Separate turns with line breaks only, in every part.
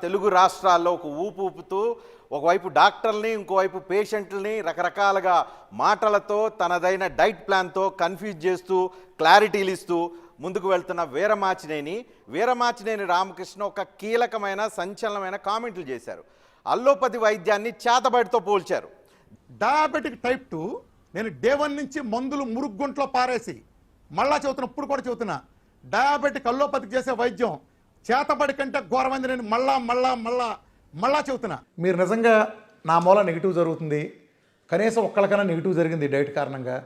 తెలుగు రాష్ట్రాల్లో ఒక ఊపుతూ ఒకవైపు డాక్టర్ని ఇంకోవైపు పేషెంట్లని రకరకాలుగా మాటలతో తనదైన డైట్ ప్లాన్తో కన్ఫ్యూజ్ చేస్తూ క్లారిటీలు ఇస్తూ ముందుకు వెళ్తున్న వీరమాచినేని రామకృష్ణ ఒక కీలకమైన సంచలనమైన కామెంట్లు చేశారు. అల్లోపతి వైద్యాన్ని చేతబడితో పోల్చారు.
డయాబెటిక్ టైప్ 2 నేను డే 1 నుంచి మందులు మురుగుంట్లో పారేసి మళ్ళా చెబుతున్నా, ఇప్పుడు కూడా చెబుతున్నా, డయాబెటిక్ అల్లోపతికి చేసే వైద్యం చేతబడి కంటే ఘోరమైంది. నేను మళ్ళా చెబుతున్నా. మీరు నిజంగా నా మూల నెగిటివ్ జరుగుతుంది, కనీసం ఒక్కళ్ళకన్నా నెగిటివ్ జరిగింది డైట్ కారణంగా,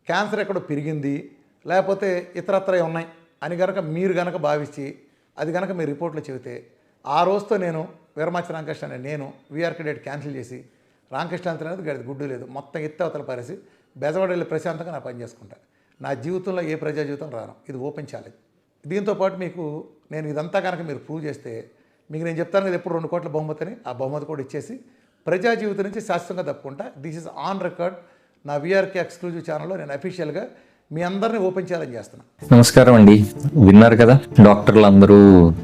క్యాన్సర్ ఎక్కడో పెరిగింది, లేకపోతే ఇతరత్ర ఉన్నాయి అని కనుక మీరు కనుక భావించి అది కనుక మీ రిపోర్ట్లో చెబితే ఆ రోజుతో నేను వీరమాచి రామకృష్ణ అనే నేను వీఆర్కే డైట్ క్యాన్సిల్ చేసి రామకృష్ణ అనేది గడిది గుడ్డు లేదు మొత్తం ఎత్తి అవతల పారేసి బెజవాడ వెళ్ళి ప్రశాంతంగా నా పని చేసుకుంటా. నా జీవితంలో ఏ ప్రజా జీవితం రాను. ఇది ఓపెన్ ఛాలెంజ్. దీంతోపాటు మీకు నేను ఇదంతా కనుక మీరు ప్రూవ్ చేస్తే మీకు నేను చెప్తాను కదా ఎప్పుడు 2 కోట్ల బహుమతిని, ఆ బహుమతి కూడా ఇచ్చేసి ప్రజా జీవితం నుంచి శాశ్వతంగా తప్పుకుంటా. This is on record. నా వీఆర్కే ఎక్స్క్లూజివ్ ఛానల్లో నేను అఫీషియల్గా మీ అందరినీ ఓపెన్ ఛాలెంజ్ చేస్తున్నా.
నమస్కారం అండి. విన్నారు కదా, డాక్టర్లు అందరూ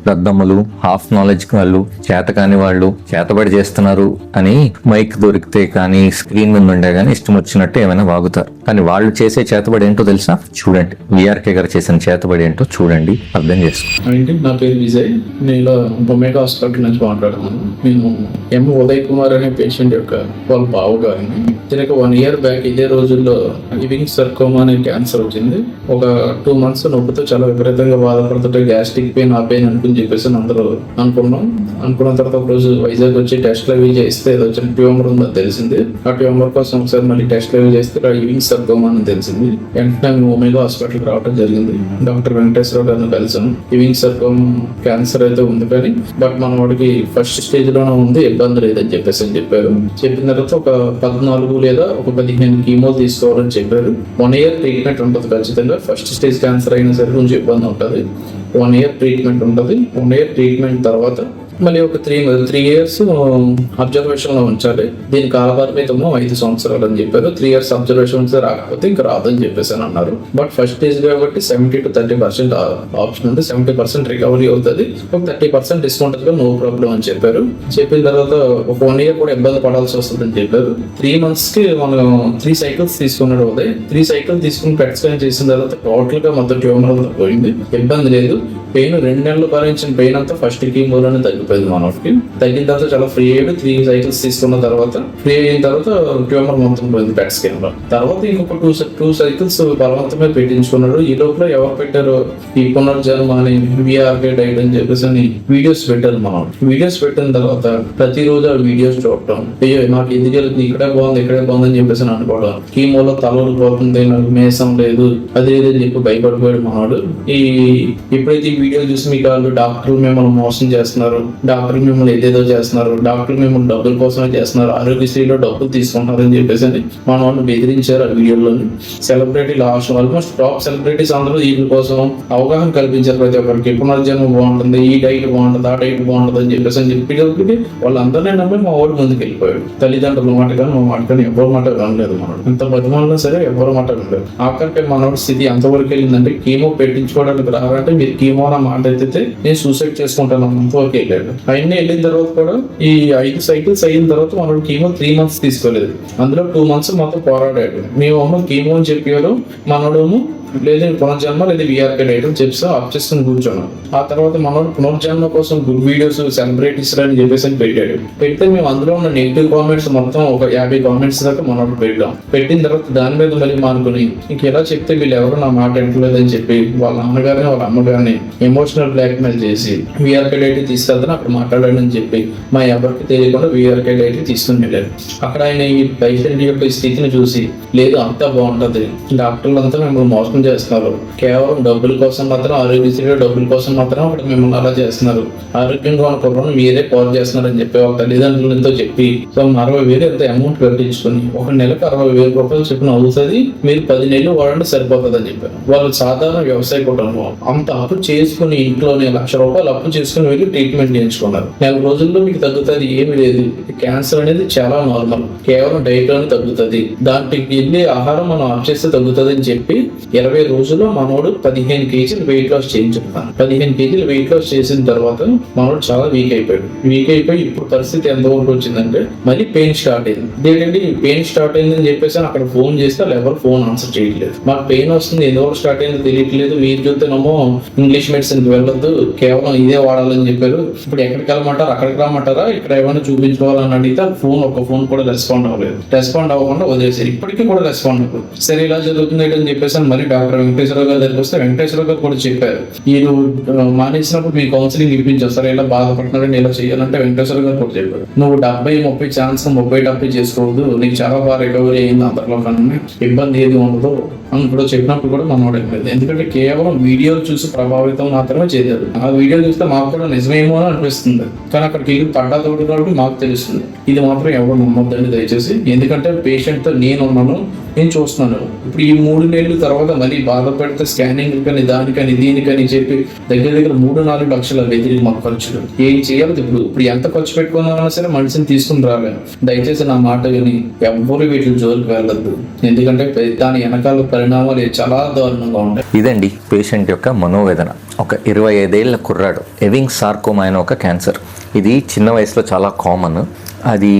దద్దమ్మలు, హాఫ్ నాలెడ్జ్ వాళ్ళు, చేతకాని వాళ్ళు, చేతబడి చేస్తున్నారు అని మైక్ దొరికితే కానీ స్క్రీన్ మీద ఉండే కానీ ఇష్టం వచ్చినట్టు ఏమైనా వాగుతారు. కానీ వాళ్ళు చేసే చేతబడి ఏంటో తెలుసా? చూడండి. వీఆర్కే గారు చేసిన చేతబడి ఏంటో చూడండి, అర్థం చేసుకోండి.
నా పేరు విజయ్. నేను బొమేగా హాస్పిటల్ నుంచి మాట్లాడుతున్నాను. నేను ఎం ఉదయ్ కుమార్ అనే పేషెంట్ యొక్క వాళ్ళ బావగారిని దీనికి 1 year బ్యాక్ ఇదే రోజుల్లో ఇవింగ్ సర్కోమా అనే క్యాన్సర్ వచ్చింది. ఒక 2 months నొప్పితో చాలా విపరీతంగా బాధపడుతుంటే గ్యాస్ట్రిక్ పెయిన్ ఆ పెయిన్ అనుకుని చెప్పేసి అందరూ అనుకున్న తర్వాత ఒక రోజు వైజాగ్ వచ్చి టెస్ట్లు అవి చేస్తే ఏదో వచ్చిన ట్యూమర్ ఉందని తెలిసింది. ఆ ట్యూమర్ కోసం ఒకసారి మళ్ళీ టెస్ట్లు అవి చేస్తే ఇవింగ్ సర్కోమా అని తెలిసింది. వెంటనే మేము ఒమేగా హాస్పిటల్కి రావడం జరిగింది. డాక్టర్ వెంకటేశ్వర గారిని కలిసాం. ఇవింగ్ సర్కోమా క్యాన్సర్ అయితే ఉంది కానీ బట్ మన వాడికి ఫస్ట్ స్టేజ్ లోనే ఉంది, ఇబ్బంది లేదని చెప్పేసి చెప్పారు. చెప్పిన తర్వాత ఒక 14 లేదా ఒక 15 కీమో తీసుకోవాలని చెప్పారు. 1 year ట్రీట్మెంట్ ఉంటుంది ఖచ్చితంగా. ఫస్ట్ స్టేజ్ క్యాన్సర్ అయినా సరే కొంచెం ఇబ్బంది ఉంటుంది. 1 year ట్రీట్మెంట్ ఉంటుంది. 1 year ట్రీట్మెంట్ తర్వాత మళ్ళీ ఒక 3 years అబ్జర్వేషన్ లో ఉంచాలి. దీని కాలపరిమితము 5 సంవత్సరాలు అని చెప్పారు. 3 years అబ్జర్వేషన్ రాకపోతే ఇంకా రాదని చెప్పేసి అన్నారు. బట్ ఫస్ట్ స్టేజ్ కాబట్టి 70 to 30% ఆప్షన్ ఉంది. 70% రికవరీ అవుతుంది. ఒక 30% డిస్కౌంట్ నో ప్రాబ్లం అని చెప్పారు. చెప్పిన తర్వాత ఒక 1 year కూడా ఇబ్బంది పడాల్సి వస్తుంది అని చెప్పారు. 3 months కి మనం 3 cycles తీసుకున్నాడు. ఉదయ్ 3 cycles తీసుకుని పెట్ స్కాన్ చేసిన తర్వాత టోటల్ గా మొత్తం ట్యూమర్ అంతా పోయింది, ఇబ్బంది లేదు. పెయిన్ 2 నెలలు భరించిన పెయిన్ అంతా ఫస్ట్ కీమోలోనే తగ్గిపోయింది. మనకి తగ్గిన తర్వాత చాలా ఫ్రీ అయ్యాడు. 3 cycles తీసుకున్న తర్వాత ఫ్రీ అయిన తర్వాత ట్యూమర్ మొత్తం పోయింది పెట్ స్కాన్ లో. తర్వాత ఇంకొక 2 cycles బలవంతమే పెట్టించుకున్నాడు. ఈ లోపల ఎవరు పెట్టారు, ఈ పునర్జన్మ అని వీఆర్కే డైట్ అని చెప్పేసి అని వీడియోస్ పెట్టారు. మనం వీడియోస్ పెట్టిన తర్వాత ప్రతిరోజు ఆ వీడియోస్ చూడటం, అయ్యో నాకు ఎందుకు వెళ్తుంది, ఇక్కడే బాగుంది అని చెప్పేసి అనుకోవడం, కీమోలో తలలు పోతుంది, నాకు మేసం లేదు అది లేదని చెప్పి భయపడిపోయాడు మనవాడు. ఎప్పుడైతే ఈ వీడియో చూసి మీకు వాళ్ళు డాక్టర్లు మిమ్మల్ని మోసం చేస్తున్నారు, డాక్టర్లు మిమ్మల్ని ఏదేదో చేస్తున్నారు, డాక్టర్లు మిమ్మల్ని డబ్బుల కోసమే చేస్తున్నారు, ఆరోగ్యశ్రీలో డబ్బులు తీసుకుంటారని చెప్పేసి మన వాళ్ళు బెదిరించారు. ఆ వీడియోలోని సెలబ్రిటీలు ఆల్మోస్ట్ టాప్ సెలబ్రిటీస్ అందరూ వీటి కోసం అవగాహన కల్పించారు ప్రతి ఒక్కరికి. పునర్జన్మ బాగుంటుంది, ఈ డైట్ బాగుంటుంది, ఆ డైట్ బాగుంటుంది అని చెప్పేసి వాళ్ళందరినీ నమ్మి మా వాడు ముందుకు వెళ్ళిపోయాడు. తల్లిదండ్రుల మాట కానీ మా మాట కానీ ఎవరి మాట వినలేదు. మనోడు ఎంత బతిమాలినా సరే ఎవరి మాట వినలేదు. ఆఖరికి మనోడి స్థితి ఎంతవరకు వెళ్ళిందంటే కీమో పెట్టించుకోవడానికి రావాలంటే మీరు కీమో మాట అయితే నేను సూసైడ్ చేసుకుంటాను అంతవరకు వెళ్ళాడు. అవన్నీ వెళ్ళిన తర్వాత కూడా ఈ 5 cycles అయిన తర్వాత మనోడు కీమో 3 months తీసుకోలేదు. అందులో 2 months మొత్తం పోరాడాడు. మేము అమ్మ కీమో అని చెప్పారు, మనోడేమో లేదు పునర్జన్మ లేదా వీఆర్కే డైట్ చెప్పి ఆఫ్ చేసుకుని కూర్చున్నాం. ఆ తర్వాత మనోడు పునర్జన్మ కోసం గుడ్ వీడియోస్ సెలబ్రిటీస్ అని చెప్పేసి పెట్టాడు. పెడితే మేము అందులో ఉన్న నెగిటివ్ కామెంట్స్ మొత్తం ఒక 50 comments దాకా మనోడు పెట్టాం. పెట్టిన తర్వాత దాని మీద మళ్ళీ మానుకుని ఇంకెలా చెప్తే వీళ్ళు ఎవరు నా మాట ఎంటలేదని చెప్పి వాళ్ళ నాన్నగారిని వాళ్ళ అమ్మగారిని ఎమోషనల్ బ్లాక్ మెయిల్ చేసి వీఆర్కే డైట్ తీసుకెళ్తాను అక్కడ మాట్లాడాడని చెప్పి మా ఎవరికి తెలియకుండా వీఆర్కే డైట్ తీసుకుని వెళ్ళారు. అక్కడ ఆయన ఈ పేషెంట్ యొక్క స్థితిని చూసి లేదు అంతా బాగుంటది, డాక్టర్లు అంతా మిమ్మల్ని మోసం చేస్తున్నారు, కేవలం డబ్బుల కోసం మాత్రం ఆరోగ్యశ్రీలో డబ్బుల కోసం మాత్రం అక్కడ మిమ్మల్ని అలా చేస్తున్నారు, ఆరోగ్యంగా అనుకోవడం మీరే కాల్ చేస్తున్నారు అని చెప్పి వాళ్ళ తల్లిదండ్రులతో చెప్పి 60,000 ఎంత అమౌంట్ కట్టించుకుని ఒక నెలకు 60,000 రూపాయలు చెప్పిన అవుతుంది, మీరు 10 నెలలు వాడంటే సరిపోతుంది అని చెప్పారు. వాళ్ళు సాధారణ వ్యవసాయ కుటుంబం అంత అప్పు చేసుకుని ఇంట్లోనే 1,00,000 రూపాయలు అప్పు చేసుకుని వెళ్ళి ట్రీట్మెంట్ చేయించుకున్నారు. 4 రోజుల్లో మీకు తగ్గుతుంది ఏమి లేదు, క్యాన్సర్ అనేది చాలా నార్మల్, కేవలం డైట్ లోనే తగ్గుతుంది, దాంట్లోకి వెళ్ళి ఆహారం మనం ఆఫ్ చేస్తే తగ్గుతుంది అని చెప్పి 20 20 రోజుల్లో మనోడు 15 కేజీలు వెయిట్ లాస్ చేయించుకున్నాను. 15 కేజీలు వెయిట్ లాస్ చేసిన తర్వాత మనోడు చాలా వీక్ అయిపోయి ఇప్పుడు పరిస్థితి ఎంతవరకు వచ్చిందంటే మళ్ళీ పెయిన్ స్టార్ట్ అయింది. ఏంటంటే పెయిన్ స్టార్ట్ అయిందని చెప్పేసి అక్కడ ఫోన్ చేస్తే వాళ్ళు ఎవరు ఫోన్ ఆన్సర్ చేయట్లేదు. మాకు పెయిన్ వస్తుంది, ఎందువరకు స్టార్ట్ అయిందో తెలియట్లేదు, మీరు చూస్తేనేమో ఇంగ్లీష్ మెడిసిన్ కి వెళ్ళొద్దు, కేవలం ఇదే వాడాలని చెప్పారు. ఇప్పుడు ఎక్కడికి వెళ్ళమంటారు, అక్కడికి రమ్మంటారా, ఇక్కడ ఏమైనా చూపించుకోవాలని అడిగితే ఒక ఫోన్ కూడా రెస్పాండ్ అవ్వకుండా వదిలేసారు. ఇప్పటికీ కూడా రెస్పాండ్ అవ్వదు. సరే ఇలా జరుగుతుంది అని చెప్పేసి మళ్ళీ డాక్టర్ వెంకటేశ్వరరావు గారి దగ్గరికి వస్తే వెంకటేశ్వరరావు గారు కూడా చెప్పారు, మీరు మానేసినప్పుడు మీ కౌన్సిలింగ్ ఇప్పించేస్తారు, ఇలా బాధపడుతున్నారని ఇలా చేయాలంటే వెంకటేశ్వరరావు గారు కూడా చెప్పారు, నువ్వు 70-30 ఛాన్స్ 30-70 చేసుకోవద్దు, నీకు చాలా బాగా రికవరీ అయింది, అందరిలో కన్నా ఇబ్బంది ఏది ఉండదు అని కూడా చెప్పినప్పుడు కూడా మనోడు అయిపోయింది. ఎందుకంటే కేవలం వీడియోలు చూసి ప్రభావితం మాత్రమే చేయలేదు. ఆ వీడియో చూస్తే మాకు కూడా నిజమేమో అని అనిపిస్తుంది, కానీ అక్కడికి వెళ్ళి పడ్డా తోడు కాబట్టి మాకు తెలుస్తుంది. ఇది మాత్రం ఎవరు నమ్మొద్దండి దయచేసి. ఎందుకంటే పేషెంట్తో నేనున్నాను, నేను చూస్తున్నాను. ఇప్పుడు ఈ 3 నెలల తర్వాత మళ్ళీ బాధ పెడితే స్కానింగ్ కానీ దానికని దీనికని చెప్పి దగ్గర 3-4 లక్షల వ్యతిరేక మాకు ఖర్చులు ఏం చేయాలి. ఇప్పుడు ఎంత ఖర్చు పెట్టుకున్నామన్నా సరే మనిషిని తీసుకుని రాలేను. దయచేసి నా మాట విని ఎవ్వరు వీటి జోలికి వెళ్ళద్దు, ఎందుకంటే దాని వెనకాల పరిణామాలు చాలా దారుణంగా ఉంటాయి.
ఇదండి పేషెంట్ యొక్క మనోవేదన. ఒక 25 ఏళ్ల కుర్రాడు, ఎవింగ్ సార్కోమా అనే ఒక క్యాన్సర్. ఇది చిన్న వయసులో చాలా కామన్. అది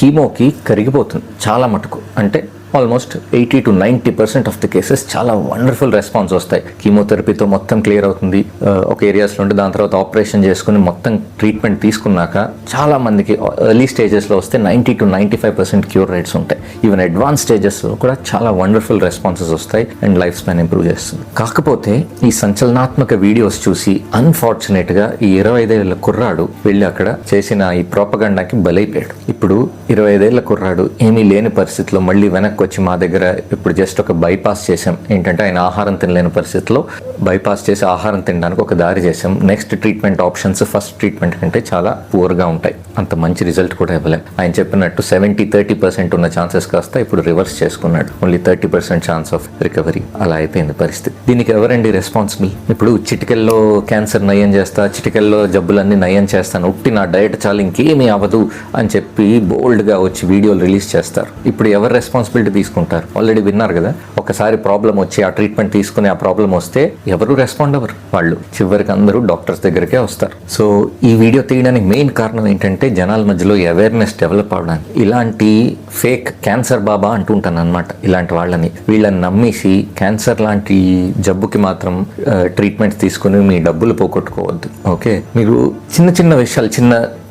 కీమోకి కరిగిపోతుంది చాలా మటుకు. అంటే ఆల్మోస్ట్ 80-90% ఆఫ్ ది కేసెస్ చాలా వండర్ఫుల్ రెస్పాన్స్ వస్తాయి. కీమోథెరపీతో మొత్తం క్లియర్ అవుతుంది ఒక ఏరియాస్లో ఉంటే, దాని తర్వాత ఆపరేషన్ చేసుకుని మొత్తం ట్రీట్మెంట్ తీసుకున్నాక చాలా మందికి ఎర్లీ స్టేజెస్లో వస్తే 90-95% క్యూర్ రేట్స్ ఉంటాయి. ఈవెన్ అడ్వాన్స్ స్టేజెస్లో కూడా చాలా వండర్ఫుల్ రెస్పాన్సెస్ వస్తాయి అండ్ లైఫ్ స్పాన్ ఇంప్రూవ్ చేస్తుంది. కాకపోతే ఈ సంచలనాత్మక వీడియోస్ చూసి అన్ఫార్చునేట్గా ఈ 25 ఏళ్ల కుర్రాడు వెళ్ళి అక్కడ చేసిన ఈ ప్రోపగండాకి బలైపోయాడు. ఇప్పుడు 25 ఏళ్ల కుర్రాడు ఏమీ లేని పరిస్థితిలో మళ్ళీ వెనక్కి వచ్చి మా దగ్గర ఇప్పుడు జస్ట్ ఒక బైపాస్ చేసాం. ఏంటంటే ఆయన ఆహారం తినలేని పరిస్థితిలో బైపాస్ చేసి ఆహారం తినడానికి ఒక దారి చేసాం. Next treatment options first treatment కంటే చాలా పూర్గా ఉంటాయి, అంత మంచి రిజల్ట్ కూడా ఇవ్వలేం. ఆయన చెప్పినట్టు 70-30% ఉన్న ఛాన్సెస్ కాస్త ఇప్పుడు రివర్స్ చేసుకున్నాడు. Only 30% chance of recovery. అలా అయిపోయింది పరిస్థితి. దీనికి ఎవరండి రెస్పాన్సిబుల్? ఇప్పుడు చిటికెల్లో క్యాన్సర్ నయం చేస్తా, చిటికెల్లో జబ్బులన్నీ నయం చేస్తాను, ఉట్టి నా డయట్ చాలు ఇంకేమీ అవ్వదు అని చెప్పి బోల్డ్గా వచ్చి వీడియోలు రిలీజ్ చేస్తారు. ఇప్పుడు ఎవరు రెస్పాన్సిబిలిటీ తీసుకుంటారు? ఆల్రెడీ విన్నారు కదా, ఒకసారి ప్రాబ్లం వచ్చి ఆ ట్రీట్మెంట్ తీసుకుని ఆ ప్రాబ్లం వస్తే ఎవరు రెస్పాండ్ అవ్వరు. వాళ్ళు చివరికి అందరూ డాక్టర్స్ దగ్గరికే వస్తారు. సో ఈ వీడియో తీయడానికి మెయిన్ కారణం ఏంటంటే జనాల మధ్యలో అవేర్నెస్ డెవలప్ అవడానికి. ఇలాంటి ఫేక్ క్యాన్సర్ బాబా అంటుంటాను అనమాట. ఇలాంటి వీళ్ళని నమ్మేసి క్యాన్సర్ లాంటి జబ్బుకి మాత్రం ట్రీట్మెంట్స్ తీసుకుని మీ డబ్బులు పోగొట్టుకోవద్దు. ఓకే, మీరు చిన్న విషయాలు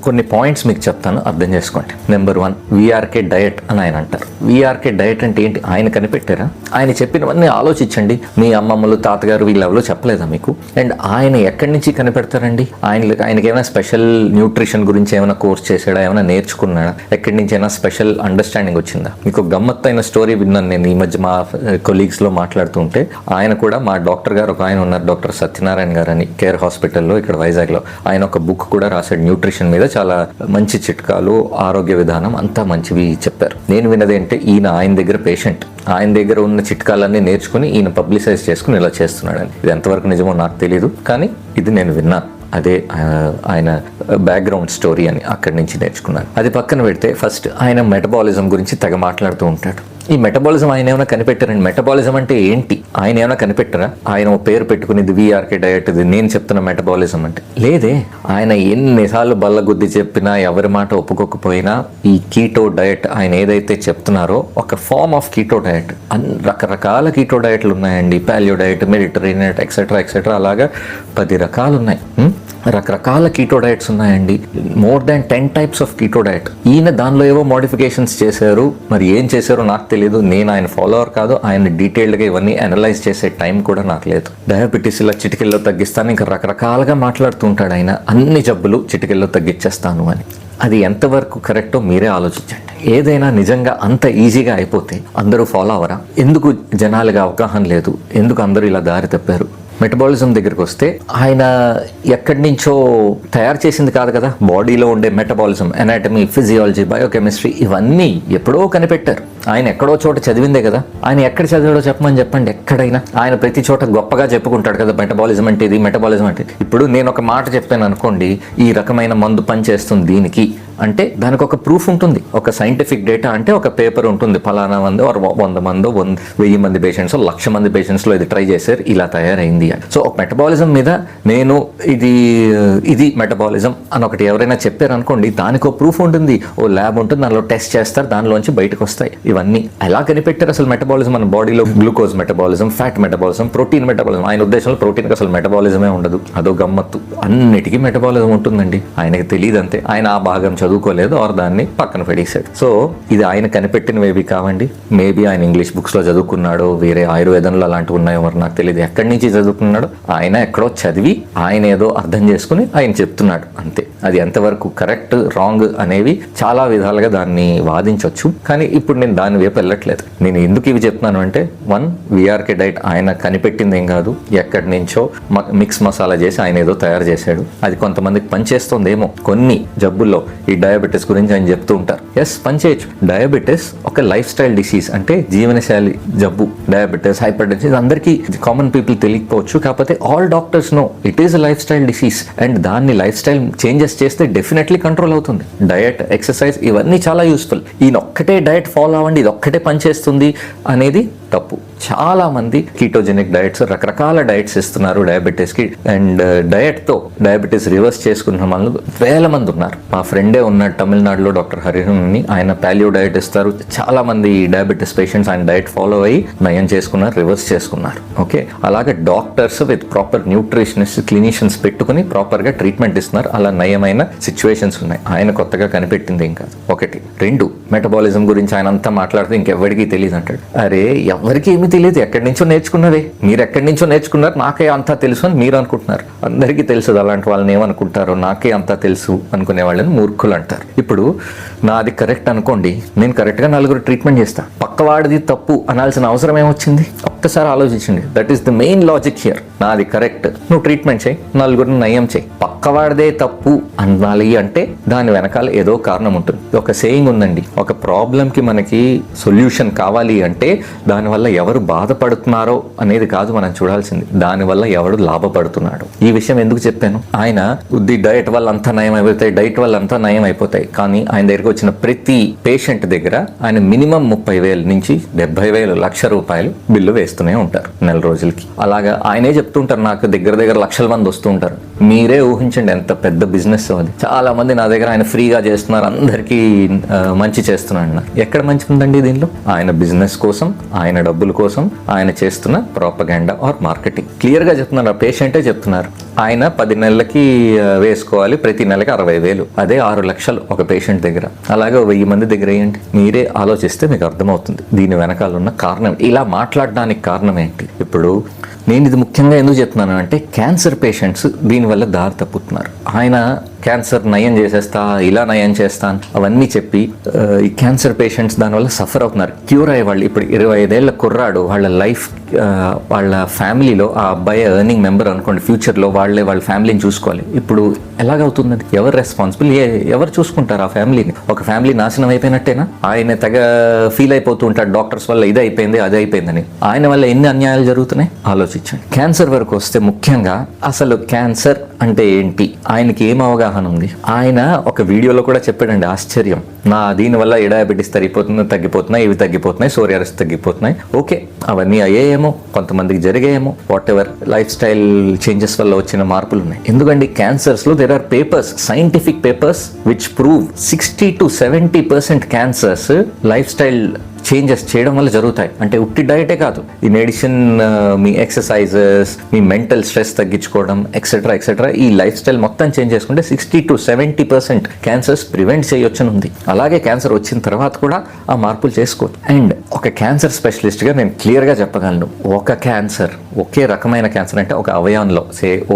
కొన్ని పాయింట్స్ మీకు చెప్తాను, అర్థం చేసుకోండి. నెంబర్ 1, వీఆర్కే డయట్ అని ఆయన అంటారు. వీఆర్కే డయట్ అంటే ఏంటి? ఆయన కనిపెట్టారా? ఆయన చెప్పినవన్నీ ఆలోచించండి. మీ అమ్మమ్మలు తాతగారు వీళ్ళెవరో చెప్పలేదా మీకు? అండ్ ఆయన ఎక్కడి నుంచి కనిపెడతారండి? ఆయనకి ఏమైనా స్పెషల్ న్యూట్రిషన్ గురించి ఏమైనా కోర్స్ చేశాడా, ఏమైనా నేర్చుకున్నాడా, ఎక్కడి నుంచి అయినా స్పెషల్ అండర్స్టాండింగ్ వచ్చిందా? మీకు గమ్మత్తు అయిన స్టోరీ విన్నాను నేను ఈ మధ్య మా కొలీగ్స్లో మాట్లాడుతూ ఉంటే. ఆయన కూడా మా డాక్టర్ గారు ఒక ఆయన ఉన్నారు, డాక్టర్ సత్యనారాయణ గారు అని, కేర్ హాస్పిటల్లో ఇక్కడ వైజాగ్లో. ఆయన ఒక బుక్ కూడా రాశాడు న్యూట్రిషన్ మీద. చాలా మంచి చిట్కాలు, ఆరోగ్య విధానం అంతా మంచివి చెప్పారు. నేను విన్నదేంటే ఆయన దగ్గర పేషెంట్, ఆయన దగ్గర ఉన్న చిట్కాలన్నీ నేర్చుకుని ఈయన పబ్లిసైజ్ చేసుకుని ఇలా చేస్తున్నాడని. ఇది ఎంతవరకు నిజమో నాకు తెలియదు, కానీ ఇది నేను విన్నాను. అదే ఆయన బ్యాక్గ్రౌండ్ స్టోరీ అని అక్కడి నుంచి నేర్చుకున్నాను. అది పక్కన పెడితే ఫస్ట్ ఆయన మెటబాలిజం గురించి తెగ మాట్లాడుతూ ఉంటాడు. ఈ మెటబాలిజం ఆయన ఏమైనా కనిపెట్టారండి? మెటబాలిజం అంటే ఏంటి ఆయన ఏమైనా కనిపెట్టరా? ఆయన ఓ పేరు పెట్టుకునేది వీఆర్కే డయట్, ఇది నేను చెప్తున్న మెటబాలిజం అంటే లేదే. ఆయన ఎన్నిసార్లు బల్లగుద్ది చెప్పినా, ఎవరి మాట ఒప్పుకోకపోయినా, ఈ కీటో డయట్ ఆయన ఏదైతే చెప్తున్నారో ఒక ఫార్మ్ ఆఫ్ కీటో డయట్. రకరకాల కీటో డయట్లు ఉన్నాయండి. పాలియో డయట్, మెడిటరేనియన్ ఎక్సెట్రా అలాగా 10 రకాలు ఉన్నాయి. రకరకాల కీటో డయట్స్ ఉన్నాయండి. More than 10 types of keto diet. ఈయన దానిలో ఏవో మోడిఫికేషన్స్ చేశారు, మరి ఏం చేశారో నాకు తెలియదు. నేను ఆయన ఫాలోవర్ కాదు, ఆయన డీటెయిల్డ్గా ఇవన్నీ అనలైజ్ చేసే టైం కూడా నాకు లేదు. డయాబెటీస్ ఇలా చిటికెల్లో తగ్గిస్తాను, ఇంకా రకరకాలుగా మాట్లాడుతూ ఉంటాడు ఆయన. అన్ని జబ్బులు చిటికెల్లో తగ్గించేస్తాను అని. అది ఎంతవరకు కరెక్టో మీరే ఆలోచించండి. ఏదైనా నిజంగా అంత ఈజీగా అయిపోతే అందరూ ఫాలో అవరా? ఎందుకు జనాలుగా అవగాహన లేదు? ఎందుకు అందరూ ఇలా దారి తప్పారు? మెటబాలిజం దగ్గరికి వస్తే ఆయన ఎక్కడి నుంచో తయారు చేసింది కాదు కదా. బాడీలో ఉండే మెటబాలిజం, ఎనాటమీ, ఫిజియాలజీ, బయోకెమిస్ట్రీ ఇవన్నీ ఎప్పుడో కనిపెట్టారు. ఆయన ఎక్కడో చోట చదివిందే కదా. ఆయన ఎక్కడ చదివాడో చెప్పండి. ఎక్కడైనా ఆయన ప్రతి చోట గొప్పగా చెప్పుకుంటాడు కదా, మెటబాలిజం అంటే ఇది, మెటబాలిజం అంటే. ఇప్పుడు నేను ఒక మాట చెప్తాను అనుకోండి, ఈ రకమైన మందు పనిచేస్తుంది దీనికి అంటే దానికి ఒక ప్రూఫ్ ఉంటుంది, ఒక సైంటిఫిక్ డేటా అంటే ఒక పేపర్ ఉంటుంది, ఫలానా మంది 100 మందో 1000 మంది పేషెంట్స్ 1,00,000 మంది పేషెంట్స్లో ఇది ట్రై చేశారు, ఇలా తయారైంది అని. సో ఒక మెటబాలిజం మీద నేను ఇది మెటబాలిజం అని ఒకటి ఎవరైనా చెప్పారు అనుకోండి, దానికి ఒక ప్రూఫ్ ఉంటుంది, ఓ ల్యాబ్ ఉంటుంది, దానిలో టెస్ట్ చేస్తారు, దానిలోంచి బయటకు వస్తాయి. ఇవన్నీ ఎలా కనిపెట్టారు అసలు మెటబాలిజం? మన బాడీలో glucose metabolism, fat metabolism, protein metabolism. ఆయన ఉద్దేశంలో ప్రోటీన్కి అసలు మెటబాలిజమే ఉండదు, అదో గమ్మత్తు. అన్నిటికీ మెటబాలిజం ఉంటుందండి, ఆయనకి తెలియదు అంతే. ఆయన ఆ భాగం చదువుకోలేదు, ఆర్ దాన్ని పక్కన పడేశాడు. సో ఇది ఆయన కనిపెట్టినవేవి కావండి. మేబీ ఆయన ఇంగ్లీష్ బుక్స్ లో చదువుకున్నాడు, వేరే ఆయుర్వేదంలో అలాంటివి ఉన్నాయో మరి నాకు తెలియదు, ఎక్కడి నుంచి చదువుకున్నాడు. ఆయన ఎక్కడో చదివి ఆయన ఏదో అర్థం చేసుకుని ఆయన చెప్తున్నాడు అంతే. అది ఎంతవరకు కరెక్ట్ రాంగ్ అనేవి చాలా విధాలుగా దాన్ని వాదించవచ్చు, కానీ ఇప్పుడు నేను దాని వైపు వెళ్ళట్లేదు. నేను ఎందుకు ఇవి చెప్తున్నాను అంటే, 1 విఆర్కే డైట్ ఆయన కనిపెట్టింది ఏం కాదు, ఎక్కడి నుంచో మిక్స్ మసాలా చేసి ఆయన ఏదో తయారు చేశాడు. అది కొంతమందికి పనిచేస్తుందేమో, కొన్ని జబ్బుల్లో ఈ డయాబెటీస్ గురించి ఆయన చెప్తూ ఉంటారు. ఎస్, పనిచేయచ్చు. డయాబెటీస్ ఒక లైఫ్ స్టైల్ డిసీజ్, అంటే జీవనశైలి జబ్బు. డయాబెటీస్, హైపర్ టెన్షన్ అందరికీ కామన్ పీపుల్ తెలియకపోవచ్చు, కాకపోతే all doctors know it is a lifestyle disease. And దాన్ని లైఫ్ స్టైల్ చేంజెస్ చేస్తే డెఫినెట్లీ కంట్రోల్ అవుతుంది. డయట్, ఎక్సర్సైజ్ ఇవన్నీ చాలా యూస్ఫుల్. ఈయన ఒక్కటే డయట్ ఫాలో అవ్వండి, ఇది ఒక్కటే పనిచేస్తుంది అనేది తప్పు. చాలా మంది కీటోజెనిక్ డయట్స్, రకరకాల డయట్స్ ఇస్తున్నారు డయాబెటీస్కి. అండ్ డయట్తో డయాబెటీస్ రివర్స్ చేసుకున్న వాళ్ళు వేల మంది ఉన్నారు. మా ఫ్రెండే ఉన్నాడు తమిళనాడులో, డాక్టర్ హరిహరన్ అని. ఆయన పాలియో డయట్ ఇస్తారు. చాలా మంది డయాబెటీస్ పేషెంట్స్ ఆయన డయట్ ఫాలో అయ్యి నయం చేసుకున్నారు, రివర్స్ చేసుకున్నారు. ఓకే, అలాగే doctors with proper nutritionist, clinicians పెట్టుకుని ప్రాపర్గా ట్రీట్మెంట్ ఇస్తున్నారు. అలా నయమైన సిచ్యువేషన్స్ ఉన్నాయి. ఆయన కొత్తగా కనిపెట్టింది ఏం కాదు. 1. 2 మెటబాలిజం గురించి ఆయన అంతా మాట్లాడితే ఇంకెవ్వడికి తెలియదు అంటాడు. అరే ఎవరికి ఏమీ తెలియదు, ఎక్కడి నుంచో నేర్చుకున్నదే. మీరు ఎక్కడి నుంచో నేర్చుకున్నారు, నాకే అంతా తెలుసు అని మీరు అనుకుంటున్నారు. అందరికీ తెలుసు. అలాంటి వాళ్ళని ఏమనుకుంటారో, నాకే అంతా తెలుసు అనుకునే వాళ్ళని మూర్ఖులు అంటారు. ఇప్పుడు నాది కరెక్ట్ అనుకోండి, నేను కరెక్ట్గా 4 ట్రీట్మెంట్ చేస్తా, పక్కవాడిది తప్పు అనాల్సిన అవసరం ఏమొచ్చింది? ఒక్కసారి ఆలోచించండి. That is the main logic here. నాది కరెక్ట్, నువ్వు ట్రీట్మెంట్ చేయి, 4 నయం చేయి. పక్కవాడిదే తప్పు అనాలి అంటే దాని వెనకాల ఏదో కారణం ఉంటుంది. ఒక సేయింగ్ ఉందండి, ఒక ప్రాబ్లంకి మనకి సొల్యూషన్ కావాలి అంటే దానివల్ల ఎవరు బాధపడుతున్నారో అనేది కాదు మనం చూడాల్సింది, దానివల్ల ఎవడు లాభపడుతున్నాడు. ఈ విషయం ఎందుకు చెప్పాను? ఆయన ది డయట్ వల్ల అంతా నయం అయిపోతాయి, డైట్ వల్ల అంతా నయం అయిపోతాయి, కానీ ఆయన దగ్గరికి వచ్చిన ప్రతి పేషెంట్ దగ్గర ఆయన మినిమం 30,000 నుంచి 70,000 లక్ష రూపాయలు బిల్లు వేస్తూనే ఉంటారు నెల రోజులకి. అలాగా ఆయనే చెప్తుంటారు, నాకు దగ్గర లక్షల మంది వస్తూ ఉంటారు. మీరే ఊహించండి ఎంత పెద్ద బిజినెస్ అది. చాలా మంది నా దగ్గర ఆయన ఫ్రీగా చేస్తున్నారు, అందరికీ మంచి చేస్తున్నాడు. ఎక్కడ మంచి ఉందండి దీనిలో? ఆయన బిజినెస్ కోసం, ఆయన డబ్బుల కోసం ఆయన చేస్తున్న ప్రాపగాండా ఆర్ మార్కెటింగ్. క్లియర్ గా చెప్తున్నారు, ఆ పేషెంటే చెప్తున్నారు. ఆయన 10 నెలలకి వేసుకోవాలి, ప్రతి నెలకి 60,000, అదే 6 లక్షలు ఒక పేషెంట్ దగ్గర. అలాగే 1000 మంది దగ్గర వేయండి. మీరే ఆలోచిస్తే మీకు అర్థమవుతుంది దీని వెనకాల ఉన్న కారణం. ఇలా మాట్లాడడానికి కారణం ఏంటి? ఇప్పుడు నేను ఇది ముఖ్యంగా ఎందుకు చెప్తున్నాను అంటే, క్యాన్సర్ పేషెంట్స్ దీనివల్ల దారి తప్పుతున్నారు. ఆయన క్యాన్సర్ నయం చేసేస్తా, ఇలా నయం చేస్తాను అవన్నీ చెప్పి ఈ క్యాన్సర్ పేషెంట్స్ దానివల్ల సఫర్ అవుతున్నారు. క్యూర్ అయ్యేవాళ్ళు ఇప్పుడు 25 ఏళ్ల కుర్రాడు, వాళ్ళ లైఫ్, వాళ్ళ ఫ్యామిలీలో ఆ అబ్బాయి ఎర్నింగ్ మెంబర్ అనుకోండి, ఫ్యూచర్లో వాళ్ళ ఫ్యామిలీని చూసుకోవాలి. ఇప్పుడు ఎలాగవుతుంది? ఎవరు రెస్పాన్సిబుల్? ఎవరు చూసుకుంటారు ఆ ఫ్యామిలీని? ఒక ఫ్యామిలీ నాశనం అయిపోయినట్టేనా? ఆయన తెగ ఫీల్ అయిపోతూ ఉంటాడు, డాక్టర్స్ వల్ల ఇది అయిపోయింది అది అయిపోయిందని. ఆయన వల్ల ఎన్ని అన్యాయాలు జరుగుతున్నాయి ఆలోచించండి. క్యాన్సర్ వరకు వస్తే ముఖ్యంగా అసలు క్యాన్సర్ అంటే ఏంటి, ఆయనకి ఏం అవగాహన ఉంది? ఆయన ఒక వీడియోలో కూడా చెప్పాడండి, ఆశ్చర్యం. దీనివల్ల డయాబెటీస్ తగ్గిపోతున్నాయి, ఇవి తగ్గిపోతున్నాయి, సోరియాసిస్ తగ్గిపోతున్నాయి. ఓకే, అవన్నీ అయ్యేమో, కొంతమందికి జరిగేమో, what ever lifestyle changes వల్ల వచ్చిన మార్పులు ఉన్నాయి. ఎందుకండి క్యాన్సర్స్ లో there are papers, scientific papers which prove 60 to 70% cancers lifestyle changes చేయడం వల్ల జరుగుతాయి. అంటే ఉట్టి డయటే కాదు, ఈ మెడిసిన్, మీ ఎక్సర్సైజెస్, మీ మెంటల్ స్ట్రెస్ తగ్గించుకోవడం, ఎక్సెట్రా ఈ లైఫ్ స్టైల్ మొత్తం చేంజ్ చేసుకుంటే 60 to 70% క్యాన్సర్స్ ప్రివెంట్ చేయొచ్చని ఉంది. అలాగే క్యాన్సర్ వచ్చిన తర్వాత కూడా ఆ మార్పులు చేసుకోవచ్చు. అండ్ ఒక క్యాన్సర్ స్పెషలిస్ట్గా నేను క్లియర్గా చెప్పగలను, ఒక క్యాన్సర్, ఒకే రకమైన క్యాన్సర్ అంటే ఒక అవయవంలో,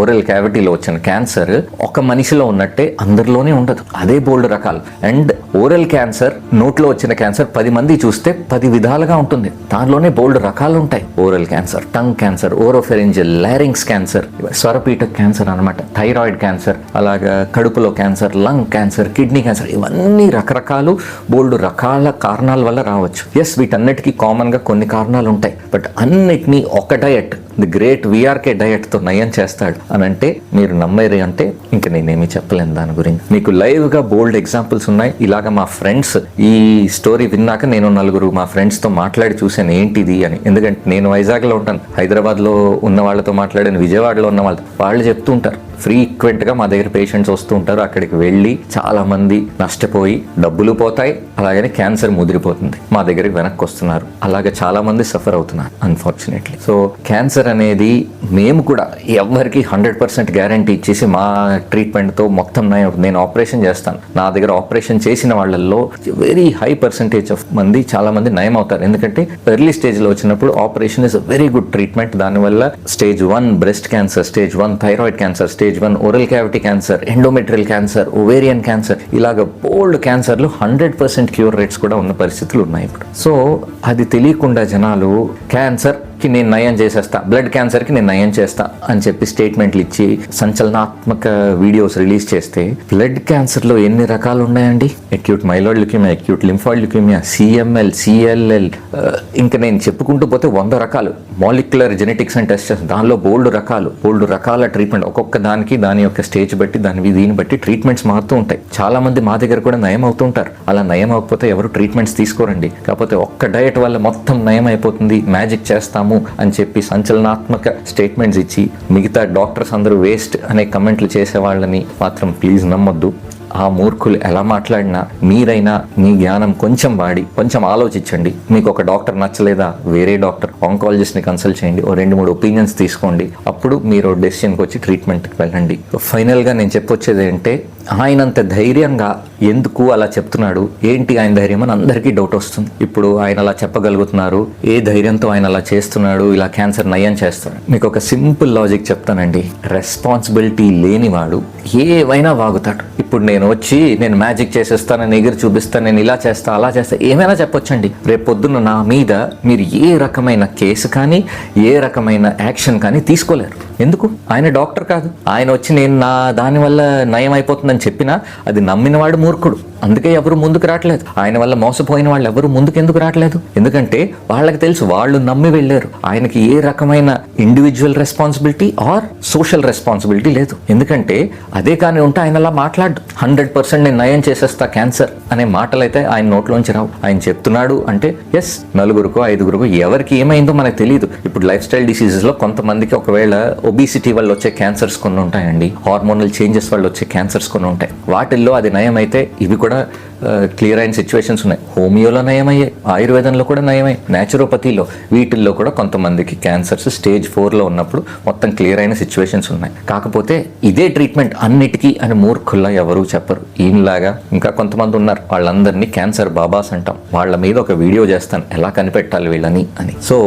ఓరల్ క్యావిటీలో వచ్చిన క్యాన్సర్ ఒక మనిషిలో ఉన్నట్టే అందరిలోనే ఉండదు. అదే బోల్డ్ రకాలు. అండ్ ఓరల్ క్యాన్సర్, నోట్లో వచ్చిన క్యాన్సర్ 10 మంది చూస్తే 10 విధాలుగా ఉంటుంది. దానిలోనే బోల్డ్ రకాలు ఉంటాయి. Oral cancer, tongue cancer, oropharyngeal, larynx cancer, స్వరపీఠ క్యాన్సర్ అనమాట, థైరాయిడ్ క్యాన్సర్, అలాగా కడుపులో cancer, lung cancer, kidney cancer, ఇవన్నీ రకరకాలు బోల్డ్ రకాల కారణాల వల్ల రావచ్చు. ఎస్, వీటన్నిటికీ కామన్గా కొన్ని కారణాలు ఉంటాయి. బట్ అన్నిటినీ ఒక డయట్, ది గ్రేట్ విఆర్కే డయట్తో నయం చేస్తాడు అని అంటే మీరు నమ్మేరే అంటే ఇంకా నేనేమి చెప్పలేను దాని గురించి. మీకు లైవ్గా బోల్డ్ ఎగ్జాంపుల్స్ ఉన్నాయి. ఇలాగ మా ఫ్రెండ్స్ ఈ స్టోరీ విన్నాక నేను 4 మా ఫ్రెండ్స్తో మాట్లాడి చూశాను ఏంటిది అని. ఎందుకంటే నేను వైజాగ్లో ఉంటాను, హైదరాబాద్లో ఉన్న వాళ్ళతో మాట్లాడాను, విజయవాడలో ఉన్న వాళ్ళు చెప్తూ ఉంటారు. ఫ్రీక్వెంట్గా మా దగ్గర పేషెంట్స్ వస్తూ ఉంటారు. అక్కడికి వెళ్ళి చాలా మంది నష్టపోయి డబ్బులు పోతాయి, అలాగనే క్యాన్సర్ ముదిరిపోతుంది, మా దగ్గరికి వెనక్కి వస్తున్నారు. అలాగే చాలా మంది సఫర్ అవుతున్నారు అన్ఫార్చునేట్లీ. సో క్యాన్సర్ అనేది మేము కూడా ఎవరికి 100% గ్యారంటీ ఇచ్చేసి మా ట్రీట్మెంట్తో మొత్తం నయం. నేను ఆపరేషన్ చేస్తాను, నా దగ్గర ఆపరేషన్ చేసిన వాళ్ళల్లో వెరీ హై పర్సంటేజ్ ఆఫ్ మంది, చాలా మంది నయం అవుతారు. ఎందుకంటే ఎర్లీ స్టేజ్లో వచ్చినప్పుడు operation is a very good treatment. దానివల్ల stage 1 breast cancer, stage 1 thyroid cancer, stage 1 oral cavity cancer, endometrial cancer, ovarian cancer, ఇలాగ బోల్డ్ క్యాన్సర్లు 100% క్యూర్ రేట్స్ కూడా ఉన్న పరిస్థితులు ఉన్నాయి ఇప్పుడు. సో అది తెలియకుండా జనాలు క్యాన్సర్కి నేను నయం చేసేస్తా, బ్లడ్ క్యాన్సర్కి నేను నయం చేస్తా అని చెప్పి స్టేట్మెంట్లు ఇచ్చి సంచలనాత్మక వీడియోస్ రిలీజ్ చేస్తే బ్లడ్ క్యాన్సర్లో ఎన్ని రకాలు ఉన్నాయండి. Acute myeloid leukaemia, acute lymphoid leukaemia, CML, CLL, ఇంకా నేను చెప్పుకుంటూ పోతే 100 రకాలు. మాలిక్యులర్ జెనెటిక్స్ అండ్ టెస్ట్ చేస్తాం, దానిలో బోల్డ్ రకాల ట్రీట్మెంట్. ఒక్కొక్క దానికి దాని యొక్క స్టేజ్ బట్టి దీన్ని బట్టి ట్రీట్మెంట్స్ మారుతూ ఉంటాయి. చాలా మంది మా దగ్గర కూడా నయం అవుతుంటారు. అలా నయం అవ్వకపోతే ఎవరు ట్రీట్మెంట్స్ తీసుకోరండి. కాకపోతే ఒక్క డయట్ వల్ల మొత్తం నయం అయిపోతుంది, మ్యాజిక్ చేస్తాము అని చెప్పి సంచలనాత్మక స్టేట్మెంట్స్ ఇచ్చి మిగతా డాక్టర్స్ అందరూ వేస్ట్ అనే కమెంట్లు చేసే వాళ్ళని మాత్రం ప్లీజ్ నమ్మొద్దు. ఆ మూర్ఖులు ఎలా మాట్లాడినా మీరైనా మీ జ్ఞానం కొంచెం వాడి కొంచెం ఆలోచించండి. మీకు ఒక డాక్టర్ నచ్చలేదా, వేరే డాక్టర్ ఆంకాలజిస్ట్ని కన్సల్ట్ చేయండి, 2-3 ఒపీనియన్స్ తీసుకోండి. అప్పుడు మీరు డెసిషన్కి వచ్చి ట్రీట్మెంట్కి వెళ్ళండి. ఫైనల్గా నేను చెప్పొచ్చేది ఏంటంటే, ఆయనంత ధైర్యంగా ఎందుకు అలా చెప్తున్నాడు, ఏంటి ఆయన ధైర్యం అని అందరికీ డౌట్ వస్తుంది. ఇప్పుడు ఆయన అలా చెప్పగలుగుతున్నారు, ఏ ధైర్యంతో ఆయన అలా చేస్తున్నాడు, ఇలా క్యాన్సర్ నయం చేస్తున్నాడు. మీకు ఒక సింపుల్ లాజిక్ చెప్తానండి. రెస్పాన్సిబిలిటీ లేనివాడు ఏవైనా వాగుతాడు. ఇప్పుడు నేను మ్యాజిక్ చేసేస్తాను, నేను ఎగిరి చూపిస్తాను, నేను ఇలా చేస్తా అలా చేస్తా, ఏమైనా చెప్పొచ్చండి. రేపు పొద్దున్న నా మీద మీరు ఏ రకమైన కేసు కానీ ఏ రకమైన యాక్షన్ కానీ తీసుకోలేరు. ఎందుకు? ఆయన డాక్టర్ కాదు. ఆయన వచ్చి నేను నా దానివల్ల నయం అయిపోతుందని చెప్పినా అది నమ్మినవాడు మూర్ఖుడు. అందుకే ఎవరు ముందుకు రావట్లేదు. ఆయన వల్ల మోసపోయిన వాళ్ళు ఎవరు ముందుకు ఎందుకు రావట్లేదు? ఎందుకంటే వాళ్ళకి తెలుసు, వాళ్ళు నమ్మి వెళ్ళారు. ఆయనకి ఏ రకమైన individual responsibility or social responsibility లేదు. ఎందుకంటే అదే కానీ ఉంటే ఆయన అలా మాట్లాడు. 100% నేను నయం చేసేస్తా క్యాన్సర్ అనే మాటలు అయితే ఆయన నోట్లోంచి రావు. ఆయన చెప్తున్నాడు అంటే ఎస్, 4-5 ఎవరికి ఏమైందో మనకు తెలియదు. ఇప్పుడు లైఫ్ స్టైల్ డిసీజెస్లో కొంతమందికి ఒకవేళ ఒబిసిటీ వల్ల వచ్చే క్యాన్సర్స్ కొన్ని ఉంటాయండి, హార్మోనల్ చేంజెస్ వల్ల వచ్చే క్యాన్సర్స్ కొన్ని ఉంటాయి. వాటిల్లో అది నయం అయితే ఇవి కూడా క్లియర్ అయిన సిచ్యువేషన్స్ ఉన్నాయి. హోమియోలో నయమయ్యాయి, ఆయుర్వేదంలో కూడా నయమయ్యాయి, న్యాచురోపతిలో, వీటిల్లో కూడా కొంతమందికి క్యాన్సర్స్ స్టేజ్ 4లో ఉన్నప్పుడు మొత్తం క్లియర్ అయిన సిచ్యువేషన్స్ ఉన్నాయి. కాకపోతే ఇదే ట్రీట్మెంట్ అన్నిటికీ అని మూర్ఖుల్లా ఎవరూ చెప్పరు. ఈయనలాగా ఇంకా కొంతమంది ఉన్నారు, వాళ్ళందరినీ క్యాన్సర్ బాబాస్ అంటాం. వాళ్ళ మీద ఒక వీడియో చేస్తాను, ఎలా కనిపెట్టాలి వీళ్ళని అని. సో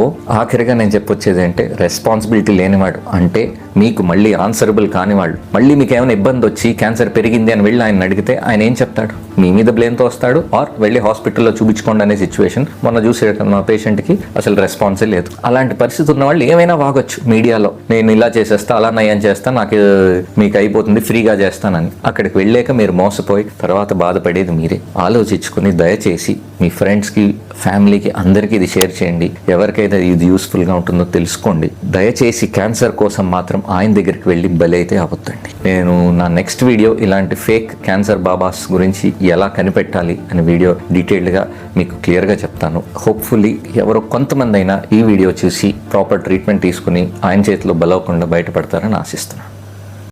ఆఖరిగా నేను చెప్పొచ్చేది అంటే, రెస్పాన్సిబిలిటీ లేనివాడు అంటే మీకు మళ్ళీ ఆన్సరబుల్ కానివాళ్ళు, మళ్ళీ మీకు ఏమైనా ఇబ్బంది వచ్చి క్యాన్సర్ పెరిగింది అని వెళ్ళి ఆయన అడిగితే ఆయన ఏం చెప్తాడు? మీ మీద బ్లేమ్తో వస్తాడు, ఆర్ వెళ్ళి హాస్పిటల్లో చూపించుకోండి అనే సిచ్యువేషన్. మొన్న చూసేట మా పేషెంట్కి అసలు రెస్పాన్సే లేదు. అలాంటి పరిస్థితి ఉన్న వాళ్ళు ఏమైనా వాగొచ్చు మీడియాలో, నేను ఇలా చేసేస్తా, అలా నయం చేస్తా, నాకు మీకు అయిపోతుంది, ఫ్రీగా చేస్తానని. అక్కడికి వెళ్ళాక మీరు మోసపోయి తర్వాత బాధపడేది మీరే. ఆలోచించుకుని దయచేసి మీ ఫ్రెండ్స్కి, ఫ్యామిలీకి, అందరికీ ఇది షేర్ చేయండి. ఎవరికైతే ఇది యూస్ఫుల్గా ఉంటుందో తెలుసుకోండి. దయచేసి క్యాన్సర్ కోసం మాత్రం ఆయన దగ్గరికి వెళ్ళి బలైతే అవ్వద్దండి. నేను నా నెక్స్ట్ వీడియో ఇలాంటి ఫేక్ క్యాన్సర్ బాబాస్ గురించి ఎలా కనిపెట్టాలి అనే వీడియో డీటెయిల్డ్గా మీకు క్లియర్గా చెప్తాను. హోప్ఫుల్లీ ఎవరో కొంతమంది అయినా ఈ వీడియో చూసి ప్రాపర్ ట్రీట్మెంట్ తీసుకుని ఆయన చేతిలో బలవకుండా బయటపడతారని ఆశిస్తున్నాను.